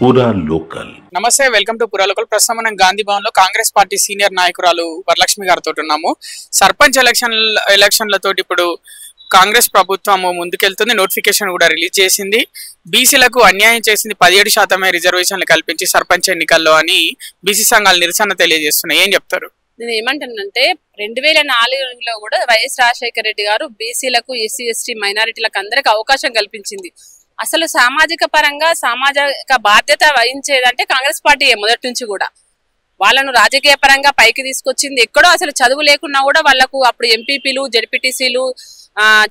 పూరా లోకల్. నమస్తే, welcome to పూరా లోకల్. ప్రస్తుతం మనం గాంధీ భవన్ లో కాంగ్రెస్ పార్టీ సీనియర్ నాయకురాలు వరలక్ష్మి గారితో ఉన్నాము. సర్పంచ్ ఎలక్షన్లతో ఇప్పుడు కాంగ్రెస్ ప్రభుత్వం ముందుకెళ్తుంది. నోటిఫికేషన్ కూడా రిలీజ్ చేసింది. బీసీలకు అన్యాయం చేసింది, 17% రిజర్వేషన్లు కల్పించి సర్పంచ్ ఎన్నికల్లో అని బీసీ సంఘాలు నిరసన తెలియజేస్తున్నాయి. ఏం చెప్తారు? నేను ఏమంటానంటే 2004లో కూడా వైఎస్ రాజశేఖర రెడ్డి గారు బీసీలకు, ఎస్సీ ఎస్టీ మైనారిటీలకు అందరికి అవకాశం కల్పించింది. అసలు సామాజిక పరంగా సామాజిక బాధ్యత వహించేదంటే కాంగ్రెస్ పార్టీ మొదటి నుంచి కూడా. వాళ్ళను రాజకీయ పరంగా పైకి తీసుకొచ్చింది. ఎక్కడో అసలు చదువు లేకున్నా కూడా వాళ్లకు అప్పుడు ఎంపీపీలు, జడ్పీటీసీలు,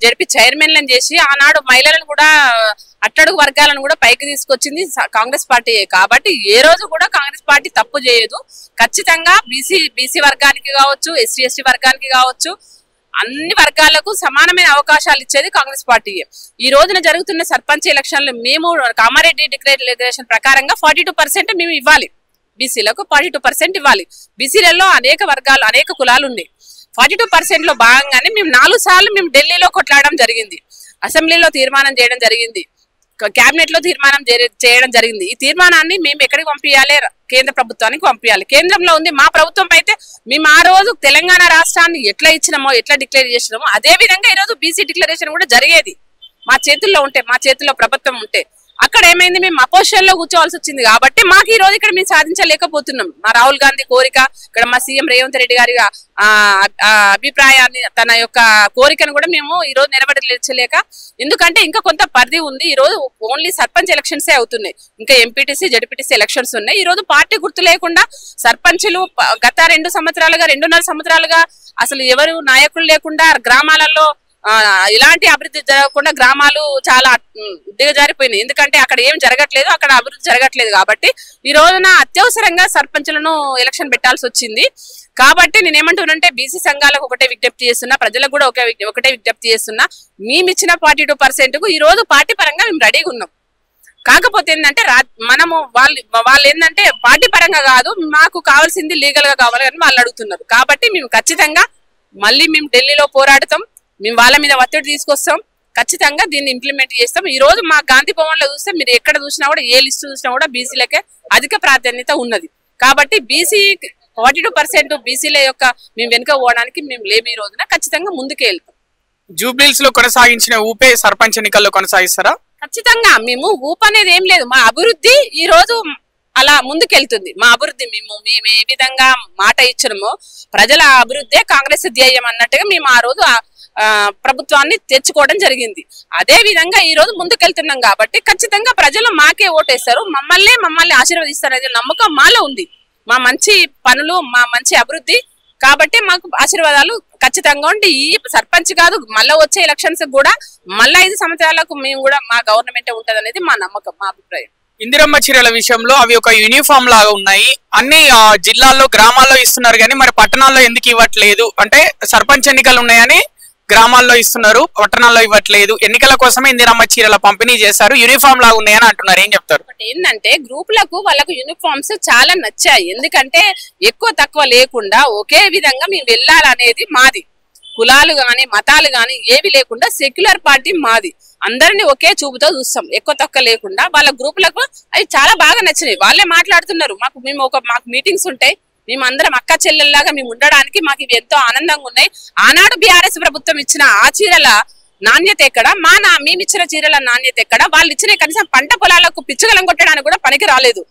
జడ్పీ చైర్మన్లను చేసి ఆనాడు మహిళలను కూడా, అట్టడుగు వర్గాలను కూడా పైకి తీసుకొచ్చింది కాంగ్రెస్ పార్టీ. కాబట్టి ఏ రోజు కూడా కాంగ్రెస్ పార్టీ తప్పు చేయదు. ఖచ్చితంగా బీసీ వర్గానికి కావచ్చు, ఎస్సీ ఎస్టీ వర్గానికి కావచ్చు, అన్ని వర్గాలకు సమానమైన అవకాశాలు ఇచ్చేది కాంగ్రెస్ పార్టీ. ఈ రోజున జరుగుతున్న సర్పంచ్ ఎలక్షన్లు మేము కామారెడ్డి డిక్లరేషన్ ప్రకారంగా 42% మేము ఇవ్వాలి. బీసీలకు 42% ఇవ్వాలి. బీసీలలో అనేక వర్గాలు, అనేక కులాలు ఉన్నాయి. 42% లో భాగంగానే మేము 4 సార్లు మేము ఢిల్లీలో కొట్లాడడం జరిగింది, అసెంబ్లీలో తీర్మానం చేయడం జరిగింది, కేబినెట్ లో తీర్మానం చేయడం జరిగింది. ఈ తీర్మానాన్ని మేము ఎక్కడికి పంపించాలి? కేంద్ర ప్రభుత్వానికి పంపించాలి. కేంద్రంలో ఉంది మా ప్రభుత్వం. అయితే మేము ఆ రోజు తెలంగాణ రాష్ట్రాన్ని ఎట్లా ఇచ్చినామో, ఎట్లా డిక్లేర్ చేసినామో అదే విధంగా ఈ రోజు బీసీ డిక్లరేషన్ కూడా జరిగేది. మా చేతుల్లో ఉంటే, మా చేతుల్లో ప్రభుత్వం ఉంటే. అక్కడ ఏమైంది, మేము అపోజిషన్ లో కూర్చోవాల్సి వచ్చింది. కాబట్టి మాకు ఈ రోజు ఇక్కడ మేము సాధించలేకపోతున్నాం. మా రాహుల్ గాంధీ కోరిక, ఇక్కడ మా సీఎం రేవంత్ రెడ్డి గారి అభిప్రాయాన్ని, తన యొక్క కోరికను కూడా మేము ఈ రోజు నెరవేర్చలేక, ఎందుకంటే ఇంకా కొంత పరిధి ఉంది. ఈ రోజు ఓన్లీ సర్పంచ్ ఎలక్షన్సే అవుతున్నాయి, ఇంకా ఎంపీటీసీ, జడ్పీటీసీ ఎలక్షన్స్ ఉన్నాయి. ఈ రోజు పార్టీ గుర్తు లేకుండా సర్పంచులు గత 2 సంవత్సరాలుగా, 2.5 సంవత్సరాలుగా అసలు ఎవరు నాయకులు లేకుండా గ్రామాలలో ఇలాంటి అభివృద్ధి జరగకుండా గ్రామాలు చాలా దిగజారిపోయినాయి. ఎందుకంటే అక్కడ ఏం జరగట్లేదు, అక్కడ అభివృద్ధి జరగట్లేదు. కాబట్టి ఈ రోజున అత్యవసరంగా సర్పంచులను ఎలక్షన్ పెట్టాల్సి వచ్చింది. కాబట్టి నేనేమంటున్నానంటే బీసీ సంఘాలకు ఒకటే విజ్ఞప్తి చేస్తున్నా, ప్రజలకు కూడా ఒకటే విజ్ఞప్తి చేస్తున్నా. మేము ఇచ్చిన 42% కు ఈ రోజు పార్టీ పరంగా మేము రెడీగా ఉన్నాం. కాకపోతే ఏంటంటే మనము వాళ్ళు ఏంటంటే పార్టీ పరంగా కాదు, మాకు కావాల్సింది లీగల్ గా కావాలని వాళ్ళు అడుగుతున్నారు. కాబట్టి మేము ఖచ్చితంగా మళ్ళీ మేము ఢిల్లీలో పోరాడతాం. మేము వాళ్ళ మీద ఒత్తిడి తీసుకొస్తాం. ఖచ్చితంగా దీన్ని ఇంప్లిమెంట్ చేస్తాం. ఈ రోజు మా గాంధీ భవన్ లో చూస్తే మీరు ఎక్కడ చూసినా కూడా, ఏ లిస్టు చూసినా కూడా బీసీలకే అధిక ప్రాధాన్యత ఉన్నది. కాబట్టి బీసీ 42% బీసీల యొక్క మేము వెనుక పోవడానికి మేము లేము. ఈ రోజున ఖచ్చితంగా ముందుకు వెళ్తాం. జూబ్లీస్ లో కొనసాగించిన ఊపే సర్పంచ్ ఎన్నికల్లో కొనసాగిస్తారా? ఖచ్చితంగా. మేము ఊప అనేది ఏం లేదు. మా అభివృద్ధి ఈ రోజు అలా ముందుకెళ్తుంది. మా అభివృద్ధి మేము ఏ విధంగా మాట ఇచ్చినమో, ప్రజల అభివృద్ధే కాంగ్రెస్ ధ్యేయం అన్నట్టుగా మేము ఆ రోజు ప్రభుత్వాన్ని తెచ్చుకోవడం జరిగింది. అదే విధంగా ఈ రోజు ముందుకెళ్తున్నాం. కాబట్టి ఖచ్చితంగా ప్రజలు మాకే ఓటేస్తారు, మమ్మల్ని ఆశీర్వదిస్తారనే నమ్మకం మాలో ఉంది. మా మంచి పనులు, మా మంచి అభివృద్ధి, కాబట్టి మాకు ఆశీర్వాదాలు ఖచ్చితంగా ఉండి, ఈ సర్పంచ్ కాదు మళ్ళా వచ్చే ఎలక్షన్స్ కూడా మళ్ళా 5 సంవత్సరాలకు మేము కూడా మా గవర్నమెంటే ఉంటది అనేది మా నమ్మకం, మా అభిప్రాయం. ఇందిరమ్మ చీరల విషయంలో అవి ఒక యూనిఫామ్ లాగా ఉన్నాయి. అన్ని జిల్లాల్లో, గ్రామాల్లో ఇస్తున్నారు, కానీ మరి పట్టణాల్లో ఎందుకు ఇవ్వట్లేదు? అంటే సర్పంచ్ ఎన్నికలు ఉన్నాయని గ్రామాల్లో ఇస్తున్నారు, పట్టణాల్లో ఇవ్వట్లేదు. ఎన్నికల కోసమే ఇందిరమ్మ చీరల పంపిణీ చేశారు, యూనిఫామ్ లాగా ఉన్నాయని అంటున్నారు. ఏం చెప్తారు? ఏంటంటే గ్రూపులకు వాళ్ళకు యూనిఫామ్స్ చాలా నచ్చాయి. ఎందుకంటే ఎక్కువ తక్కువ లేకుండా ఒకే విధంగా మేము వెళ్ళాలనేది మాది. కులాలు గాని, మతాలు గాని ఏవి లేకుండా సెక్యులర్ పార్టీ మాది. అందరినీ ఒకే చూపుతో చూస్తాం, ఎక్కువ తక్కువ లేకుండా. వాళ్ళ గ్రూపులకు అవి చాలా బాగా నచ్చినాయి. వాళ్ళే మాట్లాడుతున్నారు, మాకు మీటింగ్స్ ఉంటాయి, మేము అందరం అక్క చెల్లెల్లాగా మేము ఉండడానికి మాకు ఇవి ఎంతో ఆనందంగా ఉన్నాయి. ఆనాడు బీఆర్ఎస్ ప్రభుత్వం ఇచ్చిన ఆ చీరల నాణ్యత ఎక్కడ, మేము ఇచ్చిన చీరల నాణ్యత ఎక్కడ? వాళ్ళు ఇచ్చిన కనీసం పంట పొలాలకు పిచ్చుగలం కొట్టడానికి కూడా పనికి రాలేదు.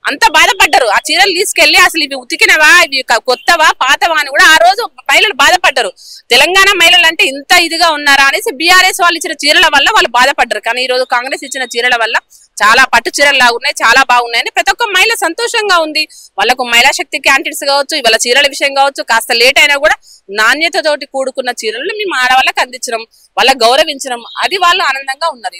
అంత బాధపడ్డారు. ఆ చీరలు తీసుకెళ్లి అసలు ఇవి ఉతికినవా, ఇవి కొత్తవా, పాతవా అని కూడా ఆ రోజు మహిళలు బాధపడ్డారు. తెలంగాణ మహిళలు అంటే ఇంత ఇదిగా ఉన్నారా అనేసి బీఆర్ఎస్ వాళ్ళు ఇచ్చిన చీరల వల్ల వాళ్ళు బాధపడ్డారు. కానీ ఈ రోజు కాంగ్రెస్ ఇచ్చిన చీరల వల్ల చాలా పట్టు చీరలు లాగా ఉన్నాయి, చాలా బాగున్నాయని ప్రతి ఒక్క మహిళ సంతోషంగా ఉంది. వాళ్ళకు మహిళా శక్తి క్యాంటీన్స్ కావచ్చు, ఇవాళ చీరల విషయం కావచ్చు, కాస్త లేట్ అయినా కూడా నాణ్యతతోటి కూడుకున్న చీరలు మేము ఆడవాళ్ళకి అందించడం, వాళ్ళకి గౌరవించడం, అది వాళ్ళు ఆనందంగా ఉన్నారు.